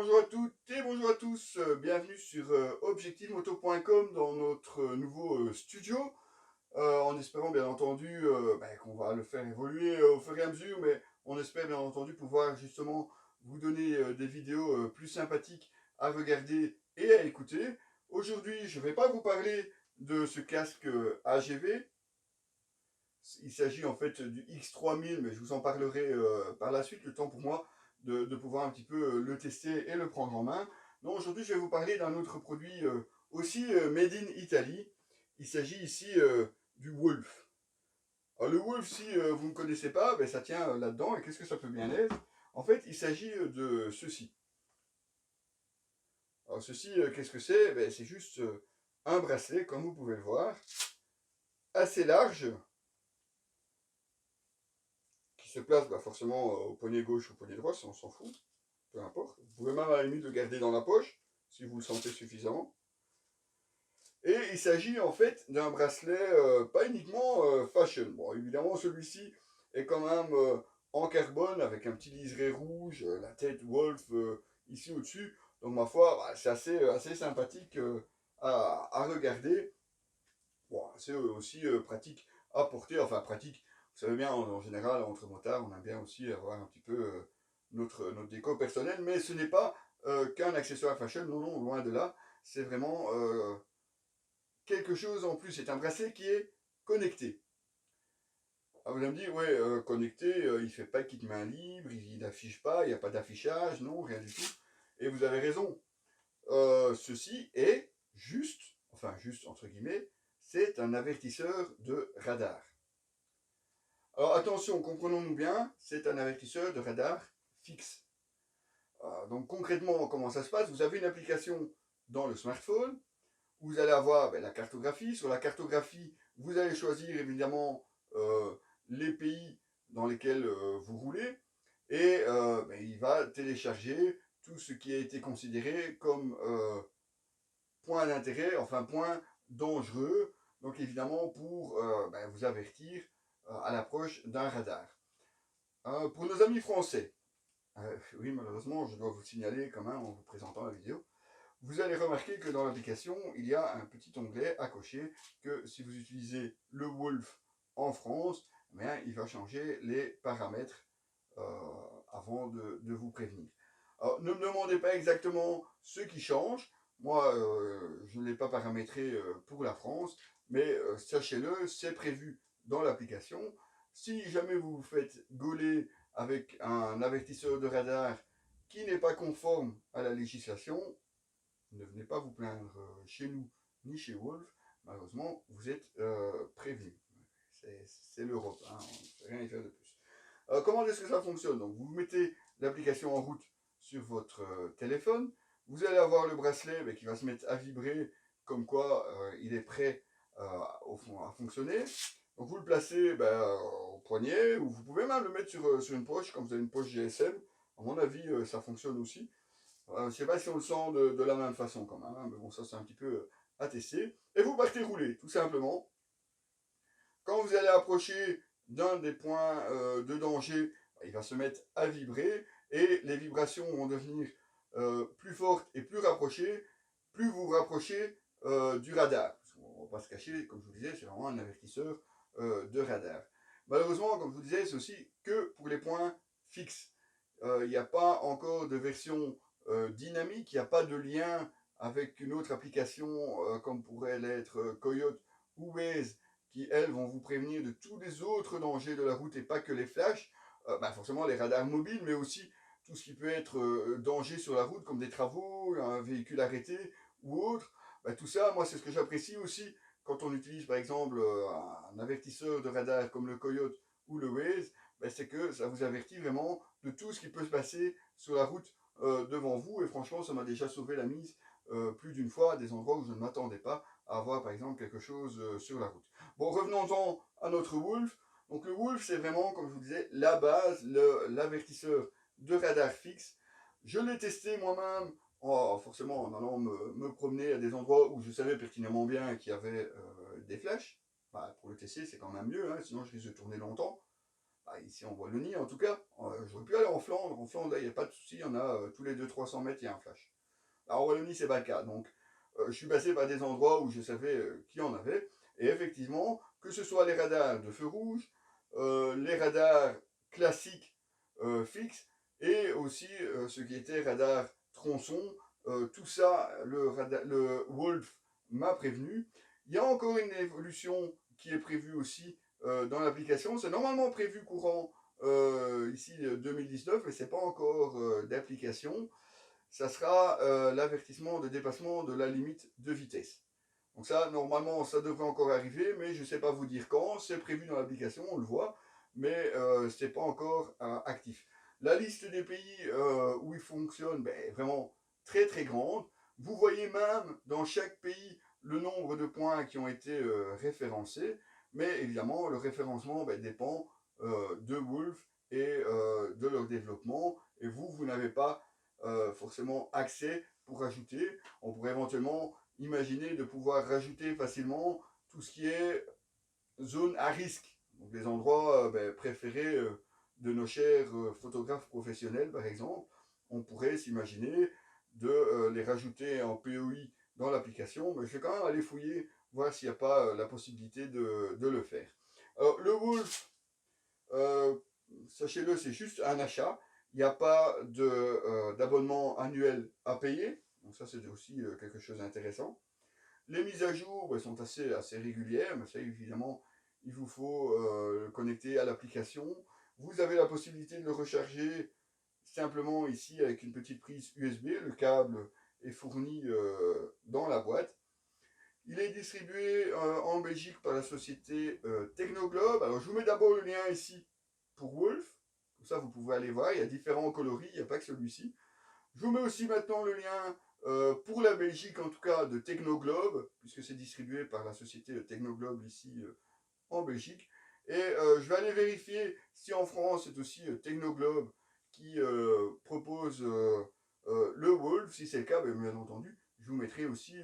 bonjour à toutes et bonjour à tous, bienvenue sur objectivemoto.com dans notre nouveau studio, en espérant bien entendu qu'on va le faire évoluer au fur et à mesure, mais on espère bien entendu pouvoir justement vous donner des vidéos plus sympathiques à regarder et à écouter. Aujourd'hui, je ne vais pas vous parler de ce casque AGV. Il s'agit en fait du X3000, mais je vous en parlerai par la suite, le temps pour moi de pouvoir un petit peu le tester et le prendre en main. Non, aujourd'hui, je vais vous parler d'un autre produit aussi made in Italy. Il s'agit ici du Wolf. Alors, le Wolf, si vous ne connaissez pas, ben, ça tient là-dedans. Et qu'est-ce que ça peut bien être? En fait, il s'agit de ceci. Alors, ceci, qu'est-ce que c'est? Ben, c'est juste un bracelet, comme vous pouvez le voir, assez large, qui se place forcément au poignet gauche ou au poignet droit, si on s'en fout, peu importe. Vous pouvez même à la limite le garder dans la poche, si vous le sentez suffisamment. Et il s'agit en fait d'un bracelet pas uniquement fashion. Bon, évidemment, celui-ci est quand même en carbone avec un petit liseré rouge, la tête Wolf ici au-dessus. Donc, ma foi, c'est assez sympathique à regarder. Bon, c'est aussi pratique à porter, enfin pratique. Vous savez bien, en général, entre motards, on aime bien aussi avoir un petit peu notre déco personnel, mais ce n'est pas qu'un accessoire fashion, non, non, loin de là. C'est vraiment quelque chose en plus. C'est un bracelet qui est connecté. Alors vous allez me dire, ouais, connecté, il ne fait pas kit main libre, il n'affiche pas, il n'y a pas d'affichage, non, rien du tout. Et vous avez raison. Ceci est juste, enfin juste entre guillemets, c'est un avertisseur de radar. Alors attention, comprenons-nous bien, c'est un avertisseur de radar fixe. Donc concrètement, comment ça se passe? Vous avez une application dans le smartphone, vous allez avoir la cartographie. Sur la cartographie, vous allez choisir évidemment les pays dans lesquels vous roulez, et il va télécharger tout ce qui a été considéré comme point d'intérêt, enfin point dangereux, donc évidemment pour vous avertir à l'approche d'un radar. Pour nos amis français, oui malheureusement je dois vous signaler quand même en vous présentant la vidéo, vous allez remarquer que dans l'application il y a un petit onglet à cocher que si vous utilisez le Wolf en France, il va changer les paramètres avant de vous prévenir. Alors, ne me demandez pas exactement ce qui change. Moi, je ne l'ai pas paramétré pour la France, mais sachez-le, c'est prévu dans l'application. Si jamais vous vous faites gauler avec un avertisseur de radar qui n'est pas conforme à la législation, ne venez pas vous plaindre chez nous ni chez Wolf. Malheureusement, vous êtes prévenu. C'est l'Europe, hein, on ne peut rien y faire de plus. Comment est-ce que ça fonctionne? Donc, vous mettez l'application en route sur votre téléphone. Vous allez avoir le bracelet qui va se mettre à vibrer, comme quoi il est prêt à fonctionner. Donc, vous le placez au poignet, ou vous pouvez même le mettre sur une poche, comme vous avez une poche GSM. À mon avis, ça fonctionne aussi. Je ne sais pas si on le sent de la même façon quand même, hein, mais bon, ça c'est un petit peu à tester. Et vous partez rouler, tout simplement. Quand vous allez approcher d'un des points de danger, il va se mettre à vibrer et les vibrations vont devenir plus fortes et plus rapprochées, plus vous vous rapprochez du radar. On ne va pas se cacher, comme je vous disais, c'est vraiment un avertisseur de radar. Malheureusement, comme je vous disais, c'est aussi que pour les points fixes. Il n'y a pas encore de version dynamique, il n'y a pas de lien avec une autre application comme pourrait l'être Coyote ou Waze, qui, elles, vont vous prévenir de tous les autres dangers de la route et pas que les flashs. Forcément, les radars mobiles, mais aussi tout ce qui peut être danger sur la route, comme des travaux, un véhicule arrêté ou autre. Tout ça, moi, c'est ce que j'apprécie aussi quand on utilise, par exemple, un avertisseur de radar comme le Coyote ou le Waze, c'est que ça vous avertit vraiment de tout ce qui peut se passer sur la route devant vous. Et franchement, ça m'a déjà sauvé la mise plus d'une fois à des endroits où je ne m'attendais pas à avoir, par exemple, quelque chose sur la route. Bon, revenons-en à notre Wolf. Donc le Wolf, c'est vraiment, comme je vous disais, la base, l'avertisseur de radar fixe. Je l'ai testé moi-même, forcément en allant me promener à des endroits où je savais pertinemment bien qu'il y avait des flashs. Pour le tester, c'est quand même mieux, hein, sinon je risque de tourner longtemps. ici en Wallonie en tout cas, j'aurais pu aller en Flandre. En Flandre, là, il n'y a pas de souci, il y en a tous les 200-300 mètres, il y a un flash. Alors, en Wallonie, c'est pas le cas. Donc, je suis passé par des endroits où je savais qu'il y en avait. Et effectivement, que ce soit les radars de feu rouge, les radars classiques fixes, et aussi ce qui était radar tronçon, tout ça, le Wolf m'a prévenu. Il y a encore une évolution qui est prévue aussi dans l'application. C'est normalement prévu courant ici 2019, mais c'est pas encore d'application. Ça sera l'avertissement de dépassement de la limite de vitesse. Donc ça, normalement, ça devrait encore arriver, mais je ne sais pas vous dire quand. C'est prévu dans l'application, on le voit, mais ce n'est pas encore actif. La liste des pays où il fonctionne est vraiment très très grande. Vous voyez même dans chaque pays le nombre de points qui ont été référencés, mais évidemment, le référencement dépend de Wolf et de leur développement, et vous n'avez pas forcément accès pour rajouter. On pourrait éventuellement imaginer de pouvoir rajouter facilement tout ce qui est zone à risque, donc les endroits préférés de nos chers photographes professionnels par exemple. On pourrait s'imaginer de les rajouter en POI dans l'application, mais je vais quand même aller fouiller, voir s'il n'y a pas la possibilité de le faire. Alors, le Wolf, sachez-le, c'est juste un achat. Il n'y a pas d'abonnement annuel à payer. Donc ça, c'est aussi quelque chose d'intéressant. Les mises à jour sont assez régulières, mais ça, évidemment, il vous faut le connecter à l'application. Vous avez la possibilité de le recharger simplement ici avec une petite prise USB. Le câble est fourni dans la boîte. Il est distribué en Belgique par la société Technoglobe. Alors, je vous mets d'abord le lien ici pour Wolf. Comme ça, vous pouvez aller voir. Il y a différents coloris, il n'y a pas que celui-ci. Je vous mets aussi maintenant le lien pour la Belgique, en tout cas, de Technoglobe, puisque c'est distribué par la société Technoglobe ici en Belgique. Et je vais aller vérifier si en France, c'est aussi Technoglobe qui propose le Wolf. Si c'est le cas, bien entendu, je vous mettrai aussi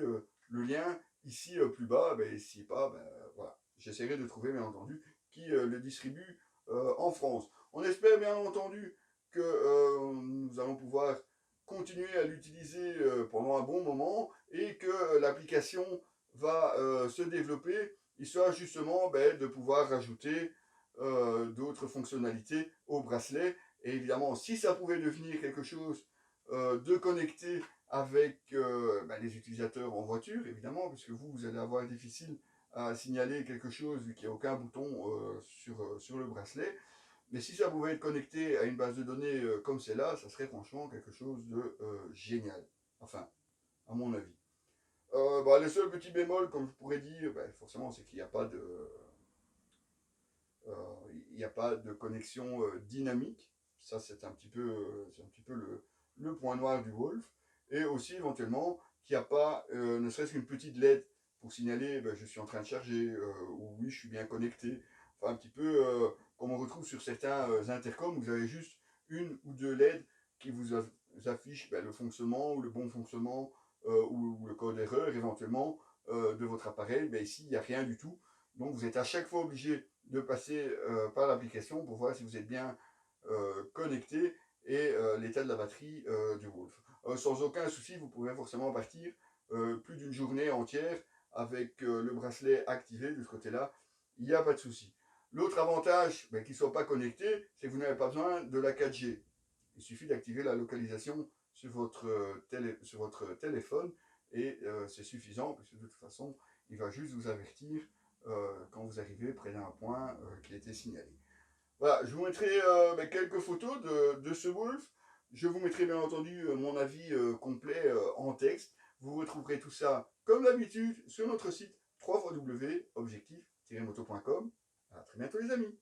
le lien ici plus bas. Si pas, voilà. J'essaierai de trouver, bien entendu, qui le distribue en France. On espère, bien entendu, que nous allons pouvoir continuer à l'utiliser pendant un bon moment et que l'application va se développer, histoire justement de pouvoir rajouter d'autres fonctionnalités au bracelet. Et évidemment, si ça pouvait devenir quelque chose de connecté avec les utilisateurs en voiture, évidemment, puisque vous allez avoir difficile à signaler quelque chose vu qu'il n'y a aucun bouton sur le bracelet. Mais si ça pouvait être connecté à une base de données comme celle-là, ça serait franchement quelque chose de génial. Enfin, à mon avis. Les seuls petits bémols, comme je pourrais dire, forcément, c'est qu'il n'y a pas de, il n'y a pas de connexion dynamique. Ça, c'est un petit peu, le point noir du Wolf. Et aussi, éventuellement, qu'il n'y a pas, ne serait-ce qu'une petite LED pour signaler, je suis en train de charger, ou oui, je suis bien connecté. Enfin, un petit peu comme on retrouve sur certains intercoms, vous avez juste une ou deux LED qui vous affichent le fonctionnement ou le bon fonctionnement ou le code erreur éventuellement de votre appareil. Ici, il n'y a rien du tout. Donc, vous êtes à chaque fois obligé de passer par l'application pour voir si vous êtes bien connecté et l'état de la batterie du Wolf. Sans aucun souci, vous pouvez forcément partir plus d'une journée entière avec le bracelet activé de ce côté-là. Il n'y a pas de souci. L'autre avantage qu'il ne soit pas connecté, c'est que vous n'avez pas besoin de la 4G. Il suffit d'activer la localisation sur votre téléphone et c'est suffisant, puisque de toute façon, il va juste vous avertir quand vous arrivez près d'un point qui a été signalé. Voilà, je vous mettrai quelques photos de ce Wolf. Je vous mettrai bien entendu mon avis complet en texte. Vous retrouverez tout ça, comme d'habitude, sur notre site www.objectif-moto.com. À très bientôt les amis.